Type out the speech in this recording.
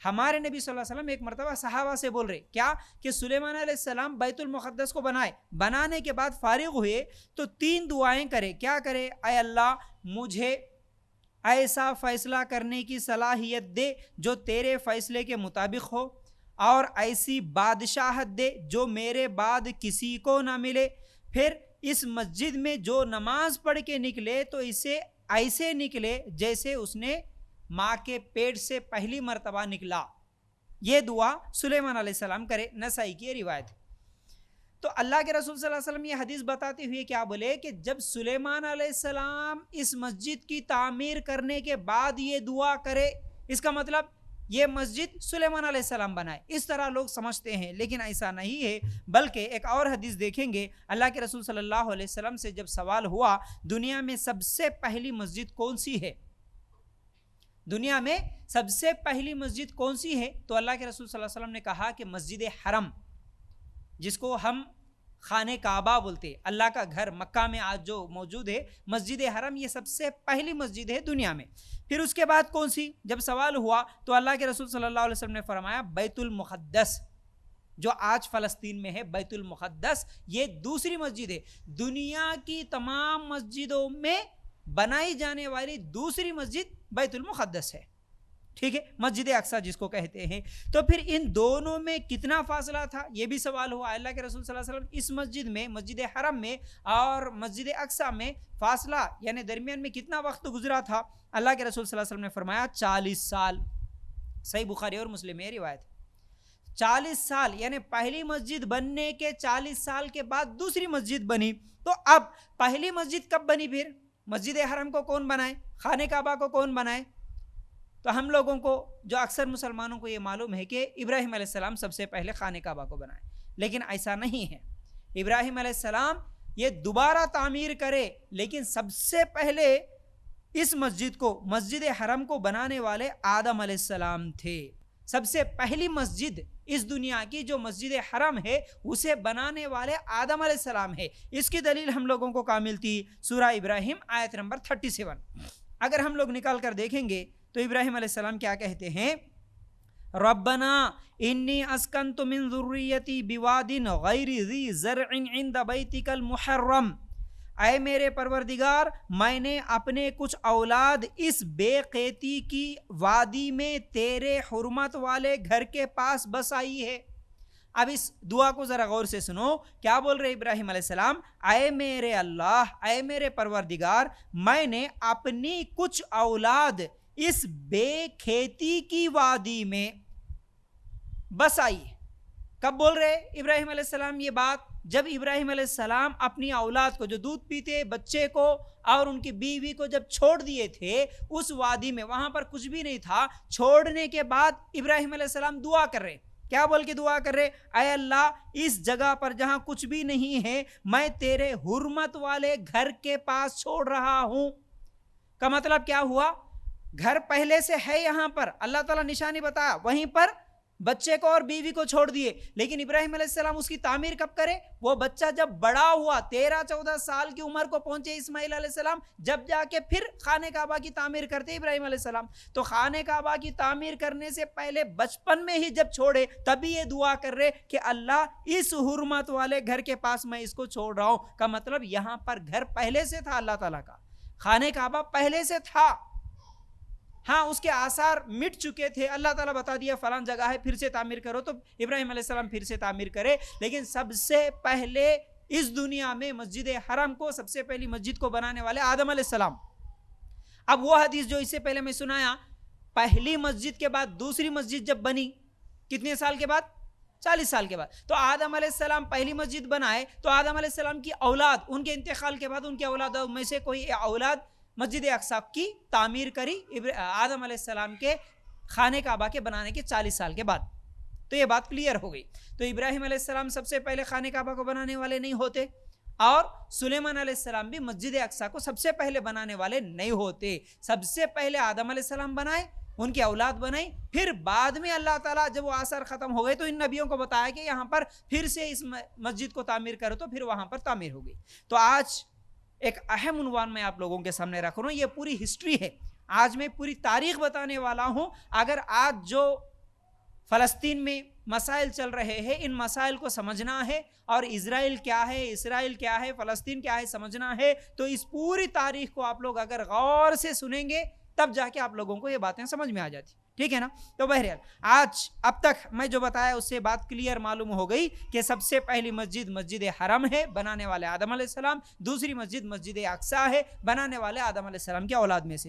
ہمارے نبی صلی اللہ علیہ وسلم ایک مرتبہ صحابہ سے بول رہے کیا کہ سلیمان علیہ السلام بیت المقدس کو بنانے کے بعد فارغ ہوئے تو 3 دعائیں کرے. کیا کرے؟ اے اللہ مجھے ایسا فیصلہ کرنے کی صلاحیت دے جو تیرے فیصلے کے مطابق ہو، اور ایسی بادشاہت دے جو میرے بعد کسی کو نہ ملے. پھر اس مسجد میں جو نماز پڑھ کے نکلے تو اسے ایسے نکلے جیسے اس نے ماں کے پیٹ سے پہلی مرتبہ نکلا. یہ دعا سلیمان علیہ السلام کرے. نسائی کی روایت. تو اللہ کے رسول صلی اللہ علیہ وسلم یہ حدیث بتاتے ہوئے کیا بولے کہ جب سلیمان علیہ السلام اس مسجد کی تعمیر کرنے کے بعد یہ دعا کرے، اس کا مطلب یہ مسجد سلیمان علیہ السلام بنائے. اس طرح لوگ سمجھتے ہیں، لیکن ایسا نہیں ہے. بلکہ ایک اور حدیث دیکھیں گے، اللہ کے رسول صلی اللہ علیہ وسلم سے جب سوال ہوا دنیا میں سب سے پہلی مسجد کون سی ہے، دنیا میں سب سے پہلی مسجد کون سی ہے، تو اللہ کے رسول صلی اللہ علیہ وسلم نے کہا کہ مسجد حرم، جس کو ہم خانہ کعبہ بولتے، اللہ کا گھر مکہ میں آج جو موجود ہے، مسجد حرم یہ سب سے پہلی مسجد ہے دنیا میں. پھر اس کے بعد کون سی؟ جب سوال ہوا تو اللہ کے رسول صلی اللہ علیہ وسلم نے فرمایا بیت المقدس، جو آج فلسطین میں ہے. بیت المقدس یہ دوسری مسجد ہے. دنیا کی تمام مسجدوں میں بنائی جانے والی دوسری مسجد بیت المقدس ہے. ٹھیک ہے، مسجد اقصی جس کو کہتے ہیں. تو پھر ان دونوں میں کتنا فاصلہ تھا یہ بھی سوال ہوا. اللہ کے رسول صلی اللہ علیہ وسلم اس مسجد میں، مسجد حرم میں اور مسجد اقصی میں فاصلہ یعنی درمیان میں کتنا وقت گزرا تھا؟ اللہ کے رسول صلی اللہ علیہ وسلم نے فرمایا 40 سال. صحیح بخاری اور مسلم میں روایت. 40 سال یعنی پہلی مسجد بننے کے 40 سال کے بعد دوسری مسجد بنی. تو اب پہلی مسجد کب بنی؟ پھر مسجد حرم کو کون بنائے؟ خانہ کعبہ کو کون بنائے؟ تو ہم لوگوں کو جو اکثر مسلمانوں کو یہ معلوم ہے کہ ابراہیم علیہ السلام سب سے پہلے خانہ کعبہ کو بنائے، لیکن ایسا نہیں ہے. ابراہیم علیہ السلام یہ دوبارہ تعمیر کرے، لیکن سب سے پہلے اس مسجد کو، مسجد حرم کو بنانے والے آدم علیہ السلام تھے. سب سے پہلی مسجد اس دنیا کی جو مسجد حرم ہے اسے بنانے والے آدم علیہ السلام ہے. اس کی دلیل ہم لوگوں کو کہاں ملتی؟ سورہ ابراہیم آیت نمبر 37. اگر ہم لوگ نکال کر دیکھیں گے تو ابراہیم علیہ السلام کیا کہتے ہیں؟ ربنا انی اسکنت من ذریتی بواد غیر ذی زرع عند بیتک المحرم. اے میرے پروردگار، میں نے اپنے کچھ اولاد اس بے قیتی کی وادی میں تیرے حرمت والے گھر کے پاس بسائی ہے. اب اس دعا کو ذرا غور سے سنو. کیا بول رہے ابراہیم علیہ السلام؟ اے میرے اللہ، اے میرے پروردگار، میں نے اپنی کچھ اولاد اس بے کھیتی کی وادی میں بسائی. کب بول رہے ابراہیم علیہ السلام یہ بات؟ جب ابراہیم علیہ السلام اپنی اولاد کو، جو دودھ پیتے بچے کو اور ان کی بیوی کو جب چھوڑ دیے تھے اس وادی میں، وہاں پر کچھ بھی نہیں تھا. چھوڑنے کے بعد ابراہیم علیہ السلام دعا کر رہے. کیا بول کے دعا کر رہے؟ اے اللہ، اس جگہ پر جہاں کچھ بھی نہیں ہے میں تیرے حرمت والے گھر کے پاس چھوڑ رہا ہوں. کا مطلب کیا ہوا؟ گھر پہلے سے ہے یہاں پر، اللہ تعالیٰ نشانی بتایا، وہیں پر بچے کو اور بیوی کو چھوڑ دیے. لیکن ابراہیم علیہ السلام اس کی تعمیر کب کرے؟ وہ بچہ جب بڑا ہوا، 13-14 سال کی عمر کو پہنچے اسماعیل علیہ السلام، جب جا کے پھر خانہ کعبہ کی تعمیر کرتے ابراہیم علیہ السلام. تو خانہ کعبہ کی تعمیر کرنے سے پہلے بچپن میں ہی جب چھوڑے تبھی یہ دعا کر رہے کہ اللہ اس حرمت والے گھر کے پاس میں اس کو چھوڑ رہا ہوں. کا مطلب یہاں پر گھر پہلے سے تھا اللہ تعالیٰ کا، خانہ کعبہ پہلے سے تھا. ہاں اس کے آثار مٹ چکے تھے، اللہ تعالیٰ بتا دیا فلان جگہ ہے پھر سے تعمیر کرو، تو ابراہیم علیہ السلام پھر سے تعمیر کرے. لیکن سب سے پہلے اس دنیا میں مسجد حرم کو، سب سے پہلی مسجد کو بنانے والے آدم علیہ السلام. اب وہ حدیث جو اس سے پہلے میں سنایا، پہلی مسجد کے بعد دوسری مسجد جب بنی کتنے سال کے بعد؟ 40 سال کے بعد. تو آدم علیہ السلام پہلی مسجد بنائے تو آدم علیہ السلام کی اولاد، ان کے انتقال کے بعد ان کی اولاد میں سے کوئی اولاد مسجد اقصی کی تعمیر کری آدم علیہ السلام کے خانہ کعبہ کے بنانے کے 40 سال کے بعد. تو یہ بات کلیئر ہو گئی. تو ابراہیم علیہ السلام سب سے پہلے خانہ کعبہ کو بنانے والے نہیں ہوتے، اور سلیمان علیہ السلام بھی مسجد اقصی کو سب سے پہلے بنانے والے نہیں ہوتے. سب سے پہلے آدم علیہ السلام بنائے، ان کی اولاد بنائی، پھر بعد میں اللہ تعالیٰ جب وہ آثار ختم ہو گئے تو ان نبیوں کو بتایا کہ یہاں پر پھر سے اس مسجد کو تعمیر کرو، تو پھر وہاں پر تعمیر ہو گئی. تو آج ایک اہم عنوان میں آپ لوگوں کے سامنے رکھ رہا ہوں. یہ پوری ہسٹری ہے، آج میں پوری تاریخ بتانے والا ہوں. اگر آج جو فلسطین میں مسائل چل رہے ہیں، ان مسائل کو سمجھنا ہے، اور اسرائیل کیا ہے، اسرائیل کیا ہے، فلسطین کیا ہے سمجھنا ہے. تو اس پوری تاریخ کو آپ لوگ اگر غور سے سنیں گے تب جا کے آپ لوگوں کو یہ باتیں سمجھ میں آ جاتی. ٹھیک ہے نا. تو بہرحال آج اب تک میں جو بتایا اس سے بات کلیئر معلوم ہو گئی کہ سب سے پہلی مسجد مسجد حرم ہے، بنانے والے آدم علیہ السلام. دوسری مسجد مسجد اقصیٰ ہے، بنانے والے آدم علیہ السلام کی اولاد میں سے ہے.